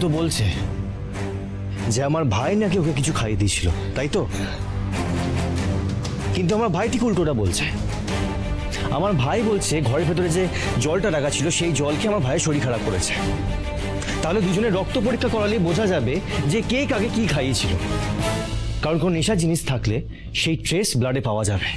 তো বলছে যে আমার ভাই নাকি ওকে কিছু খাইয়ে দিয়েছিল, তাই তো? কিন্তু আমার ভাই ঠিক উল্টোটা বলছে। আমার ভাই বলছে ঘরের ভেতরে যে জলটা রাখা ছিল সেই জলকে আমার ভাইয়ের শরীর খারাপ করেছে। তাহলে দুজনের রক্ত পরীক্ষা করালে বোঝা যাবে যে কে কাকে কি খাইয়েছিল, কারণ কোনো নেশা জিনিস থাকলে সেই ট্রেস ব্লাডে পাওয়া যাবে।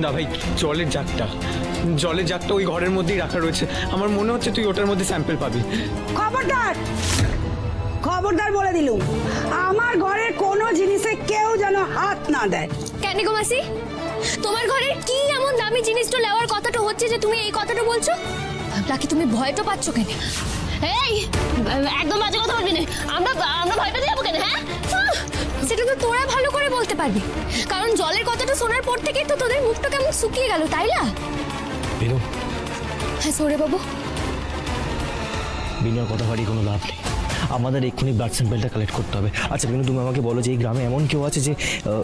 না ভাই, জলের জাগটা ওই ঘরের মধ্যেই রাখা রয়েছে। আমার মনে হচ্ছে তুই ওটার মধ্যে স্যাম্পল পাবি। খবরদার বলে দিলুম, আমার ঘরের কোনো জিনিসে কেউ যেন হাত না দেয়। কেন গো মাসি, তোমার ঘরের কি এমন দামি জিনিসটা নেওয়ার কথাটা হচ্ছে যে তুমি এই কথাটা বলছো? নাকি তুমি ভয়টা পাচ্ছ কেন? এই একদম বাজে কথা বলবি না। আমরা ভয় পেতে যাবো কেন? হ্যাঁ, সেটা তো তোরা ভালো করে বলতে পারবি, কারণ জলের কথাটা শোনার পর থেকেই তো তোদের মুখটা কেমন শুকিয়ে গেল, তাই না? বিনু, হ্যাঁ সৌরে বাবু, বিনুর কথা বাড়ি কোনো লাভ নেই, আমাদের এক্ষুনি ব্লাড স্যাম্পেলটা কালেক্ট করতে হবে। আচ্ছা বিনু, তুমি আমাকে বলো যে এই গ্রামে এমন কেউ আছে যে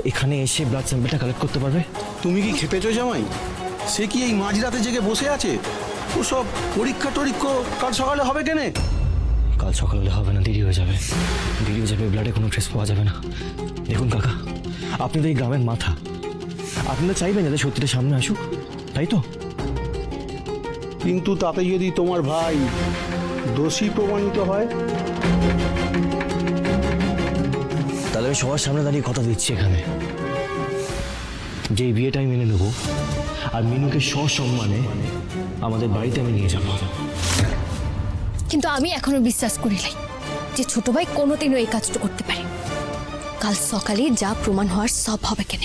এখানে এসে ব্লাড স্যাম্পেলটা কালেক্ট করতে পারবে? তুমি কি খেপেছো জামাই? সে কি এই মাঝরাতে জেগে বসে আছে? ওসব পরীক্ষা কাল সকালে হবে কেনে? কাল সকাল হলে হবে না, দেরি হয়ে যাবে, ব্লাডে কোনো ট্রেস পাওয়া যাবে না। দেখুন কাকা, আপনি তো এই গ্রামের মাথা, আপনি তো চাইবেন যাতে সত্যিটা সামনে আসুক, তাই তো? কিন্তু তাতে যদি তোমার ভাই দোষী প্রমাণিত হয়, তাহলে আমি সবার সামনে দাঁড়িয়ে কথা দিচ্ছি এখানে যে এই বিয়েটা আমি মেনে নেবো, আর মিনুকে সসম্মানে আমাদের বাড়িতে আমি নিয়ে যাবো। কিন্তু আমি এখনো বিশ্বাস করি নাই যে ছোট ভাই কোনোদিনও এই কাজটা করতে পারে। কাল সকালে যা প্রমাণ হওয়ার সব হবে কেন।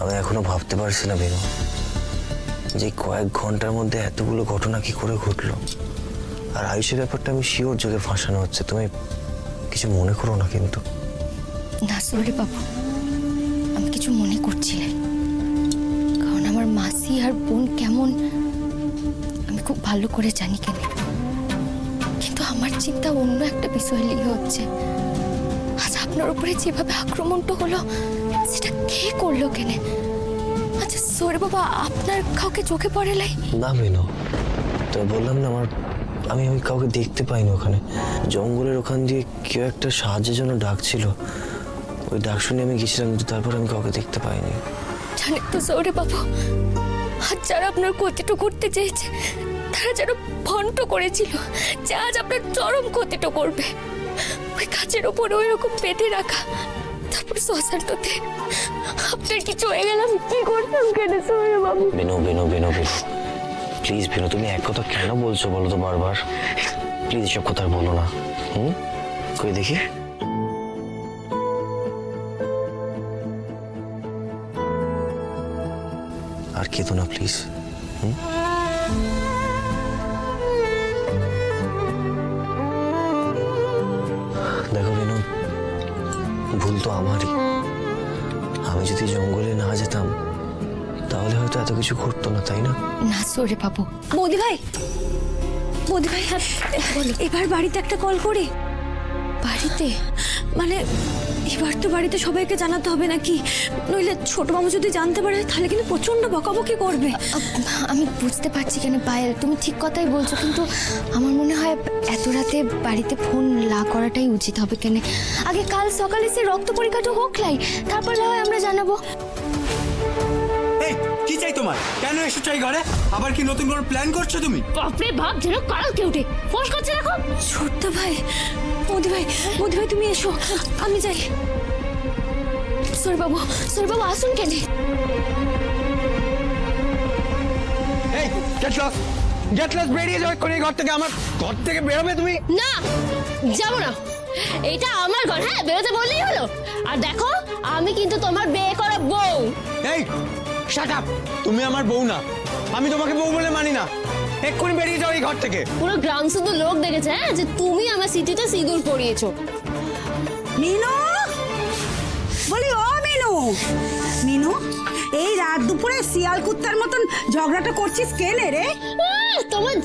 আমি এখনো ভাবতে পারছি না বেনু, যে কয়েক ঘন্টার মধ্যে এতগুলো ঘটনা কি করে ঘটলো। আর আয়ুষের ব্যাপারটা আমি শিওর যোগে ফাঁসানো হচ্ছে। তুমি কিছু মনে করো না কিন্তু? না সরি বাবু, আমি কিছু মনে করছি না, কারণ আমার মাসি আর বোন কেমন আমি খুব ভালো করে জানি কেন। কিন্তু আমার চিন্তা অন্য একটা বিষয় নিয়ে হচ্ছে। আজ আপনার উপরে যেভাবে আক্রমণটা হলো সেটা কে করলো কেন? আচ্ছা সরি বাবা, আপনার কাউকে চোখে পড়ে নাই? না বেনু, তো বললাম না, আমি কাউকে দেখতে পাইনি। ওখানে জঙ্গলের ওখান দিয়ে কেউ একটা সাহায্যের জন্য ডাকছিল, ওই ডাক শুনে আমি গেছিলাম, কিন্তু তারপর আমি কাউকে দেখতে পাইনি। জানেন তো সৌরে বাবু, আজ যারা আপনার ক্ষতিটা করতে চেয়েছে তারা যেন ভণ্ড করেছিল যে আজ আপনার চরম ক্ষতিটা করবে। ওই কাছের ওপরে ওই রকম বেঁধে রাখা, তারপর শ্মশানটাতে আপনার কিছু হয়ে গেল, আমি কি করতাম কেন সৌরে বাবু? বেনু বেনু বেনু বেনু প্লিজ বেনু, তুমি এক কথা কেন বলছো বলো তো বারবার? প্লিজ এসব কথা বলো না। কই দেখি। আর কেঁদো না প্লিজ। দেখো বেনু, ভুল তো আমারই। আমি যদি জঙ্গলে না যেতাম তাহলে হয়তো এত কিছু ঘটতো না, তাই না? না সৌরে বাবু। বৌদি ভাই, এবার বাড়িতে একটা কল করি। বাড়িতে মানে এবার তো বাড়িতে সবাইকে জানাতে হবে নাকি? নইলে ছোট মামু যদি জানতে পারে তাহলে কিন্তু প্রচন্ড বকাবকি করবে। আমি বুঝতে পারছি কেন পায়েল, তুমি ঠিক কথাই বলছো, কিন্তু আমার মনে হয় এত রাতে বাড়িতে ফোন না করাটাই উচিত হবে কেন। আগে কাল সকালে সে রক্ত পরীক্ষাটা হোক লাই, তারপর না হয় আমরা জানাবো। এই কি চাই তোমার? কেন এসেছো এই ঘরে? আবার কি নতুন কোনো প্ল্যান করছো তুমি? বাপরে বাপ, যেন কালকে উঠে ফোস করছে দেখো। ছোট্ট ভাই, বৌদি ভাই তুমি এসো, আমি যাই। সৌরে বাবু আসুন কেন? এই গেট লস বেরিয়ে যাও এক্ষুনি ঘর থেকে। আমার ঘর থেকে বেরোবে তুমি? না যাবো না, এটা আমার ঘর। হ্যাঁ, বেরোতে বললেই হলো। আর দেখো, আমি কিন্তু তোমার বিয়ে করা বউ। এই শাট আপ, তুমি আমার বউ না, আমি তোমাকে বউ বলে মানি না। এক্ষুনি বেরিয়ে যাও এই ঘর থেকে। পুরো গ্রাম শুধু লোক দেখেছে যে তুমি আমার সিটিতে সিঁদুর পরিয়েছো। মিনু, বলি ও মিনু, মিনু এই রাত দুপুরে শিয়াল কুত্তার মতন ঝগড়াটা করছিস কেনে রে? তোমার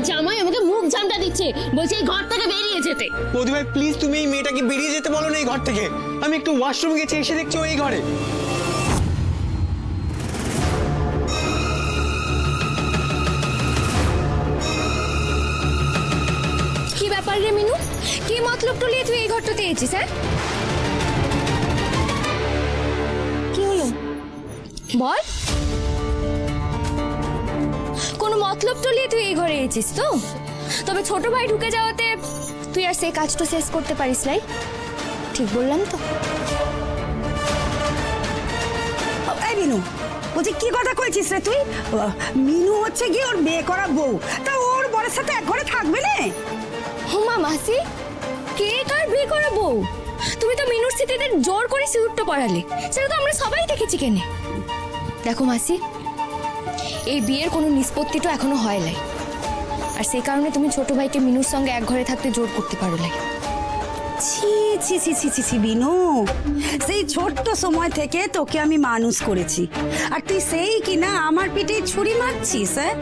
জামাই আমাকে মুখ জামটা দিচ্ছে, বলছে এই ঘর থেকে বেরিয়ে যেতে। বৌদি ভাই প্লিজ তুমি এই মেয়েটাকে বেরিয়ে যেতে বলো না এই ঘর থেকে। আমি একটু ওয়াশরুম গেছি, এসে দেখছি ও এই ঘরে। কি ব্যাপার রে মিনু, কি মতলব টলিয়ে তুই এই ঘরটাতে এসেছিস? হ্যাঁ কি হলো বল, কোনো মতলব টলিয়ে তুই এই ঘরে এসেছিস তো? তবে ছোট ভাই ঢুকে যাওয়াতে তুই আর সেই কাজটা শেষ করতে পারিস নাই, ঠিক বললাম তো? এই মিনু, বলছি কি কথা কইছিস রে তুই? মিনু হচ্ছে কি ওর বিয়ে করা বউ, তা ওর বরের সাথে এক ঘরে থাকবে না? হুমা মাসি, কে কার বিয়ে করা বউ? তুমি তো মিনুর স্মৃতিতে জোর করে সিঁদুরটা পড়ালে, সেটা তো আমরা সবাই দেখেছি কেনে। দেখো মাসি, এই বিয়ের কোনো নিষ্পত্তিটা এখনো হয় নাই, আর সেই কারণে তুমি ছোট ভাইকে মিনুর সঙ্গে এক ঘরে থাকতে জোর করতে পারো নাই। ছি ছি ছি ছি ছি ছি বিনু, সেই ছোট্ট সময় থেকে তোকে আমি মানুষ করেছি, আর তুই সেই কিনা আমার পিঠে ছুরি মারছিস। হ্যাঁ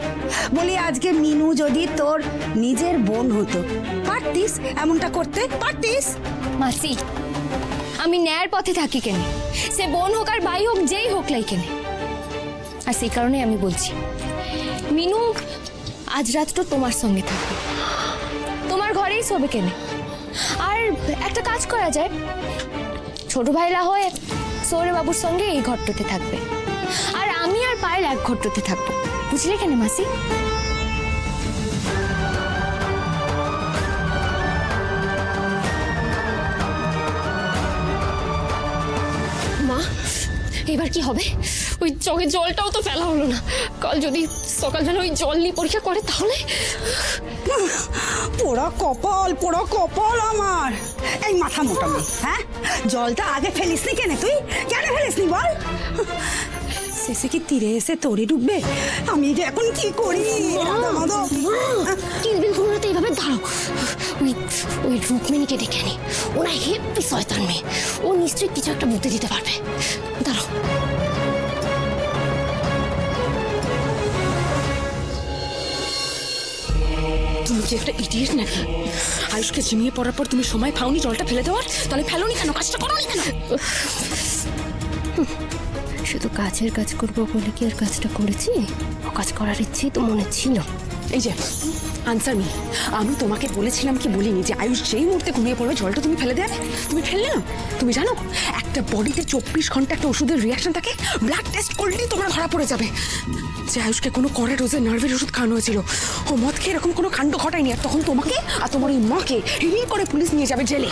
বলি আজকে মিনু যদি তোর নিজের বোন হতো, পারতিস এমনটা করতে? পারতিস? মাসি, আমি ন্যায়ের পথে থাকি কেনে, সে বোন হোক আর ভাই হোক, যেই হোক লাই কেনে। আর সেই কারণে আমি বলছি, মিনু আজ রাতটা তোমার সঙ্গে থাকবে, তোমার ঘরেই শোবে কেনে। আর একটা কাজ করা যায়, ছোট ভাইলা হয়ে সৌরে বাবুর সঙ্গে এই ঘরটাতে থাকবে, আর আমি আর পায়েল এক ঘরটাতে থাকবো, বুঝলে কেন মাসি? মা এবার কি হবে? ওই চোখে জলটাও তো ফেলা হলো না, কাল যদি সকালবেলা ওই জল নিয়ে পরীক্ষা করে তাহলে। পোড়া কপাল, পোড়া কপাল আমার। এই মাথা মোটা মেয়ে, হ্যাঁ জলটা আগে ফেলিসনি কেন? তুই কেন ফেলিসনি বল? শেষে কি তীরে এসে তোরে ডুববে? আমি যে এখন কি করি? কিলবিল ঘুমোতে এইভাবে দাঁড়াও, ওই ওই রুক্মিণীকে ডেকে আনি, ওরা হেব্বি শয়তান মেয়ে, ও নিশ্চয়ই কিছু একটা বুদ্ধি দিতে পারবে। দাঁড়াও। তুমি কি একটা ইডিয়েট নাকি? আয়ুষকে ঝিমিয়ে পড়ার পর তুমি সময় পাওনি জলটা ফেলে দেওয়ার? তাহলে ফেলোনি কেন? কাজটা করোনি কেন? শুধু কাজের কাজ করবো বলে কি আর কাজটা করেছি? ও কাজ করার ইচ্ছে তো মনে ছিল। এই যে আনসার মি, আমি তোমাকে বলেছিলাম কি বলিনি যে আয়ুষ যেই মুহূর্তে ঘুমিয়ে পড়বে জলটা তুমি ফেলে দেবে? তুমি ফেললে না। তুমি জানো একটা বডিতে 24 ঘন্টা একটা ওষুধের রিয়াকশন থাকে, ব্লাড টেস্ট করলেই তোমরা ধরা পড়ে যাবে যে আয়ুষকে কোনো করে ডোজের নার্ভের ওষুধ খাওয়ানো হয়েছিল। ও মদ খেয়ে এরকম কোনো কাণ্ড ঘটায়নি, আর তখন তোমাকে আর তোমার ওই মাকে হিড়ির করে পুলিশ নিয়ে যাবে জেলে।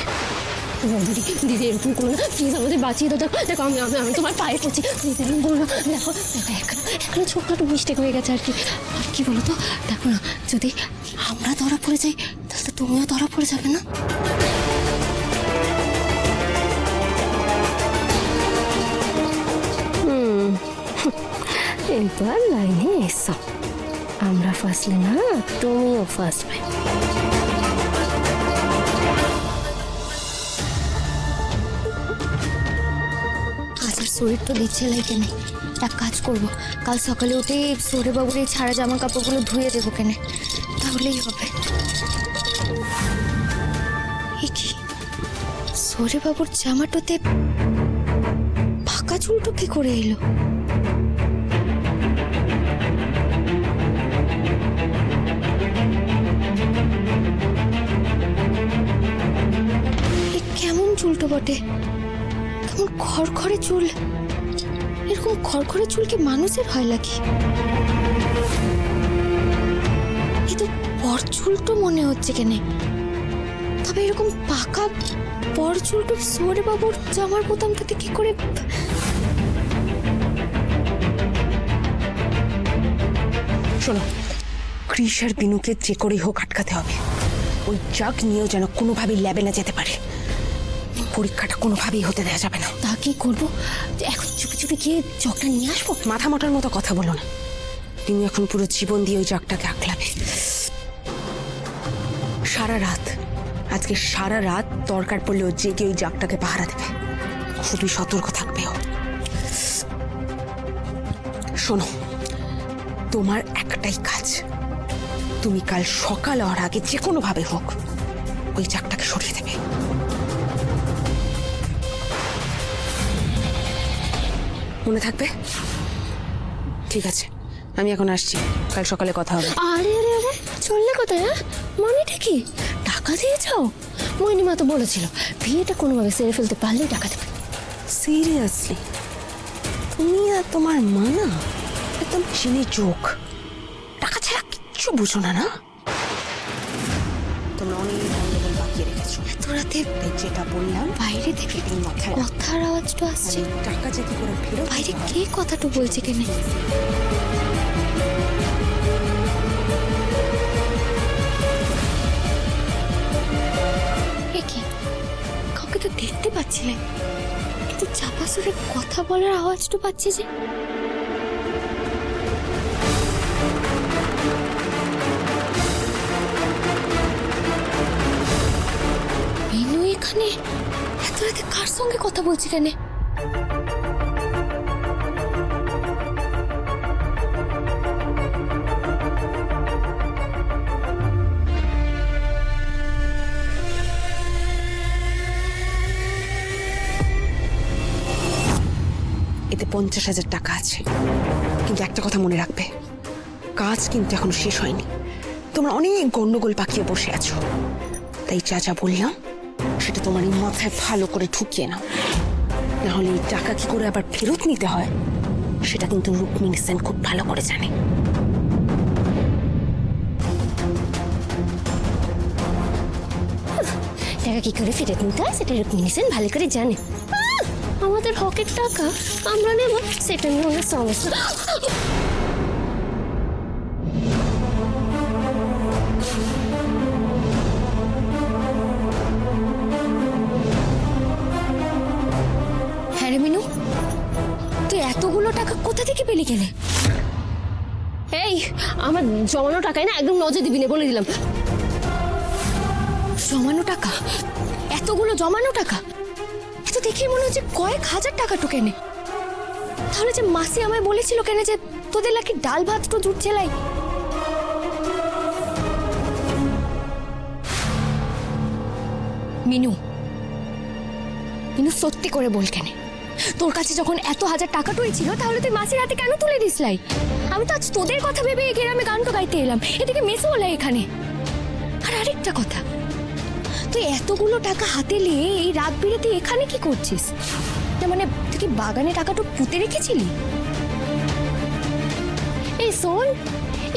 দিদি দিদি এরকম করো না প্লিজ, আমাদের বাঁচিয়ে দাও। দেখো আমি আমি আমি তোমার পায়ে পড়ছি, প্লিজ এরকম করো না। দেখো দেখো এখানে ছোটখাটো মিস্টেক হয়ে গেছে আর কি। আর কি বলো তো, দেখো না যদি আমরা ধরা পড়ে যাই তাহলে তো তুমিও ধরা পড়ে যাবে না? এবার লাইনে এসো, আমরা ফাঁসলে না তুমিও ফাঁসবে। শরীর তো দিচ্ছে লাই কেনে, এক কাজ করবো, কাল সকালে উঠে সৌরে বাবুর এই ছাড়া জামা কাপড়গুলো ধুয়ে দেবো কেনে, তাহলেই হবে। এ কি, সৌরে বাবুর জামাটাতে ফাঁকা চুলটো কি করে এলো? কেমন চুলটো বটে, কেমন খড়খড়ে চুল। এরকম খড়খড়ে চুল কি মানুষের হয় নাকি? এ তো বর চুলটো মনে হচ্ছে কেনে, তবে এরকম পাকা বর চুলটো সৌরে বাবুর জামার বোতামটাতে কি করে? শোনো, কৃষ আর বিনুকে যে করেই হোক আটকাতে হবে। ওই জাগ নিয়েও যেন কোনোভাবেই ল্যাবে না যেতে পারে। পরীক্ষাটা কোনোভাবেই হতে দেওয়া যাবে না। তা কি করবো? এখন চুপি চুপি গিয়ে জগটা নিয়ে আসবো? মাথা মোটার মতো কথা বলো না। বিনু এখন পুরো জীবন দিয়ে ওই জাগটাকে আঁকলাবে। সারা রাত, আজকে সারা রাত দরকার পড়লে ও জেগে ওই জাগটাকে পাহারা দেবে। খুবই সতর্ক থাকবে ও। শোনো, তোমার একটাই কাজ, তুমি কাল সকাল হওয়ার আগে যে কোনো ভাবে হোক ওই চাকটাকে সরিয়ে দেবে। মনে থাকবে? ঠিক আছে, আমি এখন আসছি, কাল সকালে কথা হবে। আরে আরে আরে চললে কোথায়? হ্যাঁ, মানেটা কি? টাকা দিয়ে যাও? মা তো বলেছিল বিয়েটা কোনোভাবে সেরে ফেলতে পারলেই টাকা দেবে। সিরিয়াসলি? তুমি আর তোমার মা না একদম চিনি চোখ, টাকা ছাড়া কিচ্ছু বুঝো না। না, তোমরা অনেক গন্ডগোল বাকিয়ে রেখেছো। এত রাতে তাই যেটা বললাম বাইরে থেকে এই মাথায় রাখো। কথার আওয়াজটা আসছে। টাকা যে কি করে ফেরত বাইরে কে কথাটা বলছে কেনে? এ কি? কাউকে তো দেখতে পাচ্ছি না, কিন্তু চাপা সুরে কথা বলার আওয়াজটা পাচ্ছি যে। মিনু এখানে এত রাতে কার সঙ্গে কথা বলছে কেন? এতে 50,000 টাকা আছে, কিন্তু একটা কথা মনে রাখবে, কাজ কিন্তু এখন শেষ হয়নি। তোমরা অনেক গন্ডগোল পাকিয়ে বসে আছো, তাই যা যা বললাম সেটা তোমার এই মাথায় ভালো করে ঢুকিয়ে নাও, না হলে এই টাকা কি করে আবার ফেরত নিতে হয় সেটা কিন্তু রুক্মিণী সেন খুব ভালো করে জানে। টাকা কি করে ফেরত নিতে হয় সেটা রুক্মিণী সেন ভালো করে জানে। আমাদের হকের টাকা আমরা নেব, সেটা নিয়ে অনেক সমস্যা। হ্যাঁ রে মিনু, তুই এতগুলো টাকা কোথা থেকে পেলি কেনে? এই আমার জমানো টাকায় না একদম নজর দিবি না, বলে দিলাম। জমানো টাকা? এতগুলো জমানো টাকা? এত দেখে মনে হচ্ছে কয়েক হাজার টাকা তো কেনে। তাহলে যে মাসি আমায় বলেছিল কেন যে তোদের নাকি ডাল ভাত তো জুট ছেলাই। মিনু, মিনু সত্যি করে বল কেন, তোর কাছে যখন এত হাজার টাকা টুই ছিল তাহলে তুই মাসির হাতে কেন তুলে দিসলাই? আমি তো আজ তোদের কথা ভেবে এই গ্রামে গান তো গাইতে এলাম, এদিকে মেসো বলে এখানে। আর আরেকটা কথা, তুই এতগুলো টাকা হাতে নিয়ে এই রাত বিরেতে এখানে কি করছিস? মানে তুই কি বাগানে টাকাটা পুঁতে রেখেছিলি? এই শোন,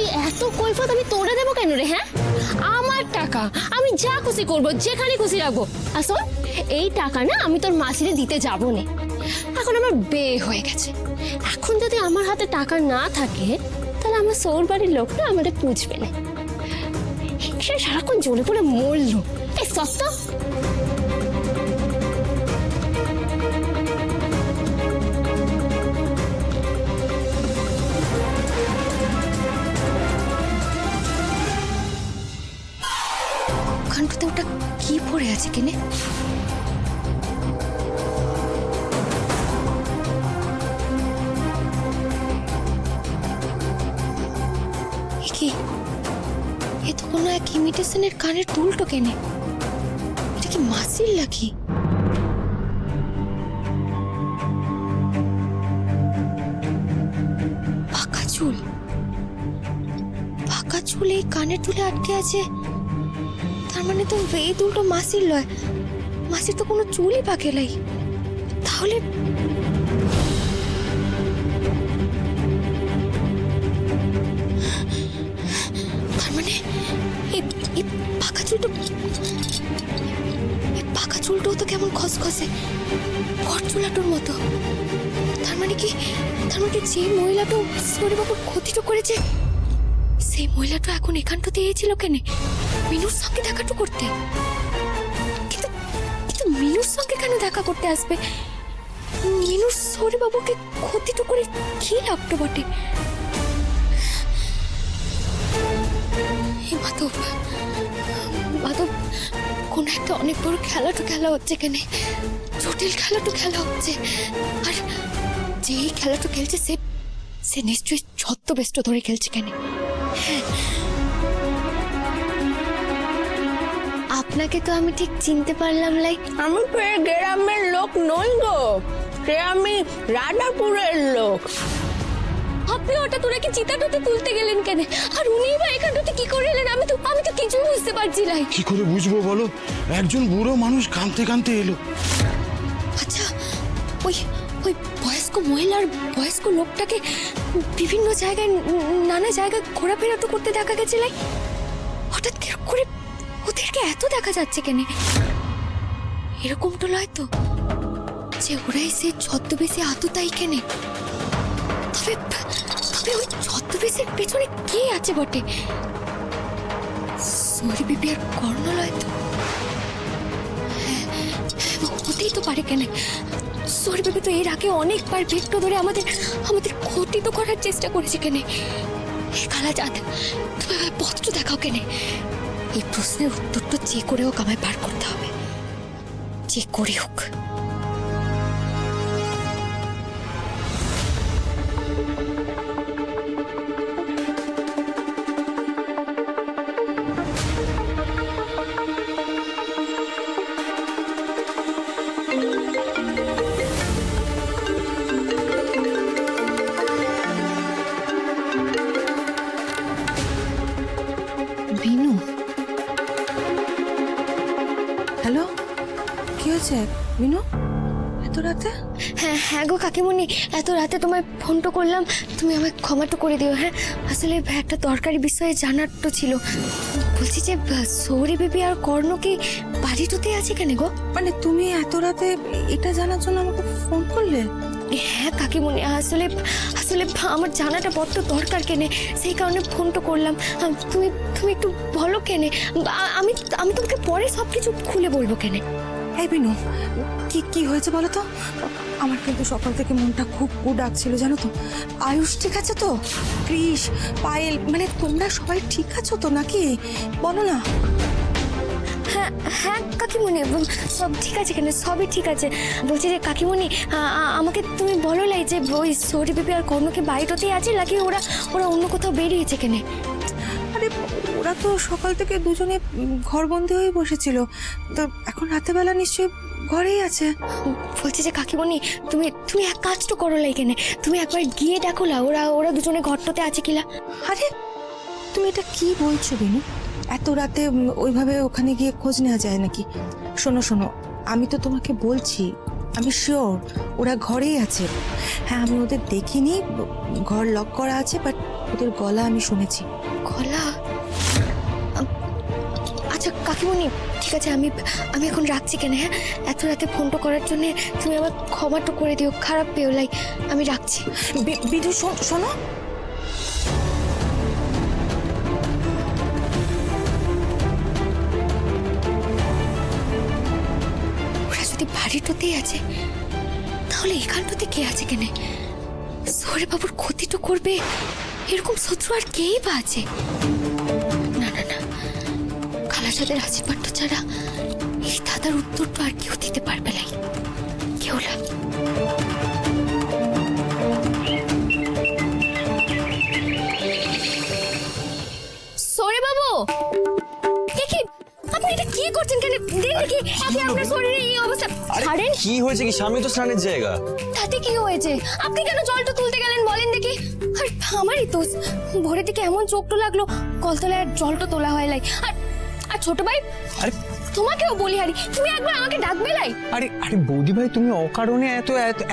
এই এত কৈফত আমি তোরে দেবো কেন রে? হ্যাঁ, আমার টাকা, আমি যা খুশি করবো, যেখানে খুশি রাখবো। আর শোন, এই টাকা না আমি তোর মাসিরে দিতে যাবো না। এখন আমার বিয়ে হয়ে গেছে, এখন যদি আমার হাতে টাকা না থাকে তাহলে আমার সৌর বাড়ির লোক না আমাদের পুষবে না। সে সারাক্ষণ জ্বলে পড়ে মরলো। এই সস্তা ওখানটাতে ওটা কি পড়ে আছে কেনে? কি এ তো কোনো এক ইমিটেশনের কানের দুলটো কেনে? এটা কি মাসির লাগি? পাকা চুল, পাকা চুল এই কানের দুলে আটকে আছে। তার মানে তো এই দুলটো মাসির লয়, মাসির তো কোনো চুলই পাকে লাই। তাহলে পাকা চুলটো তো কেমন খসখসে চুলাটোর মতো। তার মানে কি যে মহিলাটা সৌরবাবুর ক্ষতিটা করেছে সেই মহিলাটা এখন এখানটাতে এসেছিল কেন? মিনুর সঙ্গে দেখাটা করতে। কিন্তু মিনুর সঙ্গে কেন দেখা করতে আসবে? মিনুর সৌরবাবুকে ক্ষতিটা করে কি লাভটা বটে? মাধব, মাধব কোন একটা অনেক বড় খেলা হচ্ছে কেন, জটিল খেলা হচ্ছে। আর যেই খেলাটা খেলছে সে নিশ্চয়ই ছদ্মবেষ্ট ধরে খেলছে কেন। আপনাকে তো আমি ঠিক চিনতে পারলাম লাই। আমি তো এই গ্রামের লোক নই গো, সে আমি রাধাপুরের লোক। আপনি হঠাৎ ওনাকে চিতাটাতে তুলতে গেলেন কেন, আর উনি বা এখানটাতে কি করে এলেন? আমি তো কিছুই বুঝতে পারছি না। কি করে বুঝবো বলো, একজন বুড়ো মানুষ কাঁদতে কাঁদতে এলো। আচ্ছা, ওই ওই বয়স্ক মহিলার বয়স্ক লোকটাকে বিভিন্ন জায়গায় নানা জায়গায় ঘোরাফেরা তো করতে দেখা গেছে। হঠাৎ করে ওদেরকে এত দেখা যাচ্ছে কেন? এরকম তো নয় তো যে ওরাই সে ছদ্মবেশে আততাই কেনে। তবে ওই ছদ্মবেশের পেছনে কে আছে বটে? সৌরি বিবি আর কর্ণলয় তো? হ্যাঁ, হতেই তো পারে কেন। সৌরি বিবি তো এর আগে অনেকবার ভেট্টো ধরে আমাদের ক্ষতি তো করার চেষ্টা করেছে কেন। কালা জাত, তুমি পত্র দেখাও কেন? এই প্রশ্নের উত্তরটা যে করে হোক আমায় পার করতে হবে, যে করে হোক। বিনু, হ্যালো, কি হয়েছে বিনু এত রাতে? হ্যাঁ গো কাকিমণি, এত রাতে তোমায় ফোনটা করলাম, তুমি আমায় ক্ষমাটা করে দিও। হ্যাঁ, আসলে একটা দরকারি বিষয়ে জানার তো ছিল। বলছি যে সৌরি বেবি আর কর্ণ কি বাড়িটাতে আছে কেন গো? মানে তুমি এত রাতে এটা জানার জন্য আমাকে ফোন করলে? হ্যাঁ কাকিমণি, আসলে আমার জানাটা বড্ড দরকার কেনে, সেই কারণে ফোনটা করলাম। তুমি একটু বলো কেনে, আমি তোমাকে পরে সবকিছু খুলে বলবো কেনে। এই বিনু, কি হয়েছে বলো তো? আমার কিন্তু সকাল থেকে মনটা খুব ডাকছিল জানো তো। আয়ুষ ঠিক আছে তো? কৃষ, পায়েল, মানে তোমরা সবাই ঠিক আছো তো নাকি? বলো না। হ্যাঁ কাকিমণি, সব ঠিক আছে কেন, সবই ঠিক আছে। বলছি যে কাকিমণি, আমাকে তুমি বলো লাই যে ওই সৌরি বেবি আর কর্ণকে বাড়িটাতেই আছে নাকি ওরা অন্য কোথাও বেরিয়েছে কেন? আরে ওরা তো সকাল থেকে দুজনে ঘরবন্দি হয়ে বসেছিল, তো এখন রাতেবেলা নিশ্চয়ই ঘরেই আছে। বলছি যে কাকিমণি, তুমি এক কাজ তো করো লাই কেন, তুমি একবার গিয়ে দেখো না ওরা দুজনে ঘরটাতে আছে কিনা। আরে তুমি এটা কি বলছো বিনু? এত রাতে ওইভাবে ওখানে গিয়ে খোঁজ নেওয়া যায় নাকি? শোনো, আমি তো তোমাকে বলছি, আমি শিওর ওরা ঘরেই আছে। হ্যাঁ, আমি ওদের দেখিনি, ঘর লক করা আছে, বাট ওদের গলা আমি শুনেছি। গলা? আচ্ছা কাকিমণি, ঠিক আছে, আমি এখন রাখছি কেন। হ্যাঁ, এত রাতে ফোনটা করার জন্য তুমি আমার ক্ষমাটা করে দিও, খারাপ পেও লাই, আমি রাখছি। বিনু শোনো, যদি বাড়িটাতেই আছে তাহলে এখানটাতে কে আছে কেন? সৌরি বাবুর ক্ষতি তো করবে এরকম শত্রু আর কেই বা আছে? না, খালাসাদের আশীর্বাদ ছাড়া এই দাদার উত্তর তো আর কেউ দিতে পারবে না, কেউ না। সৌরি বাবু, আপনি এটা কি করছেন কেন? দেখি আপনি আপনার শরীরে এই অবস্থা। ছাড়েন। কি হয়েছে? কি সামনে তো স্নানের জায়গা। তাতে কি হয়েছে? আপনি কেন জলটা তুলতে গেলেন বলেন দেখি? আর আমারই তো ভোরের দিকে এমন চোখটা লাগলো, কলতলায় আর জলটা তোলা হয় লাই। আর ছোট ভাই, আরে তোমাকেও বলি হারি, তুমি একবার আমাকে ডাকবে লাই। আরে বৌদি ভাই, তুমি অকারণে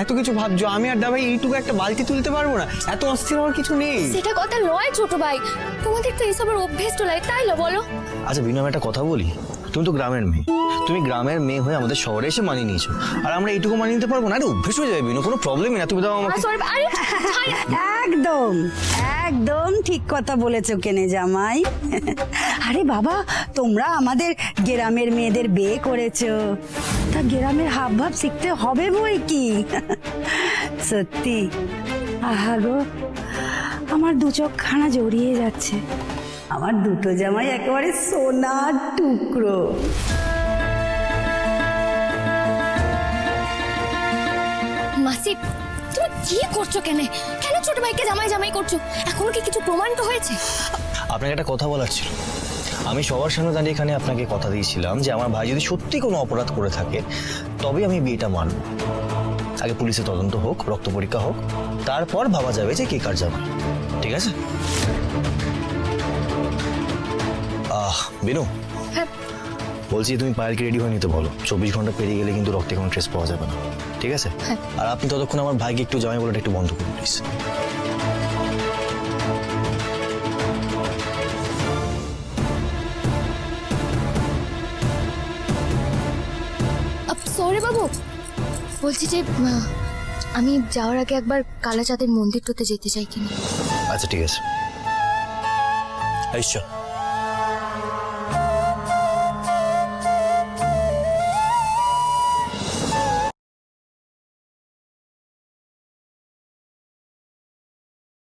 এত কিছু ভাবছো। আমি আর দা ভাই এইটুকু একটা বালতি তুলতে পারবো না? এত অস্থির হওয়ার কিছু নেই। সেটা কথা নয় ছোট ভাই, তোমাদের তো এসবের অভ্যেস তো লাই, তাই না বলো? আচ্ছা বিনু, আমি একটা কথা বলি, তুমি তো গ্রামের মেয়ে, তুমি গ্রামের মেয়ে হয়ে আমাদের শহরে এসে মানিয়ে নিয়েছো, আর আমরা এইটুকু মানিয়ে নিতে পারবো না? আরে অভ্যেস হয়ে যাবে বিনু, কোনো প্রবলেমই না, তুমি দাও আমাকে। একদম ঠিক কথা বলেছো কেনে জামাই। আরে বাবা, তোমরা আমাদের গ্রামের মেয়েদের বিয়ে করেছো, তা গ্রামের হাব ভাব শিখতে হবে বই কি। সত্যি, আহা গো, আমার দু চোখখানা জড়িয়ে যাচ্ছে। আমার দুটো জামাই একেবারে সোনার টুকরো। কি করছো কেন কেন ছোট ভাইকে জামাই জামাই করছো? এখনো কি কিছু প্রমাণ তো হয়েছে? আপনাকে একটা কথা বলার ছিল। আমি সবার সামনে দাঁড়িয়ে এখানে আপনাকে কথা দিয়েছিলাম যে আমার ভাই যদি সত্যি কোনো অপরাধ করে থাকে তবে আমি বিয়েটা মানব। আগে পুলিশে তদন্ত হোক, রক্ত পরীক্ষা হোক, তারপর ভাবা যাবে যে কে কার জামাই। ঠিক আছে? বিনু, হ্যাঁ। বলছি তুমি পায়েলকে রেডি হয়ে নিতে বলো। 24 ঘন্টা পেরিয়ে গেলে কিন্তু রক্তে কোনো ট্রেস পাওয়া যাবে না। ঠিক আছে? আর আপনি ততক্ষণ আমার ভাইকে একটু জামাই বলাটা একটু বন্ধ করুন প্লিজ। সরি বাবু, বলছি যে আমি যাওয়ার আগে একবার কালাচাঁদের মন্দিরটাতে যেতে চাই কিনা। আচ্ছা ঠিক আছে, আইসা।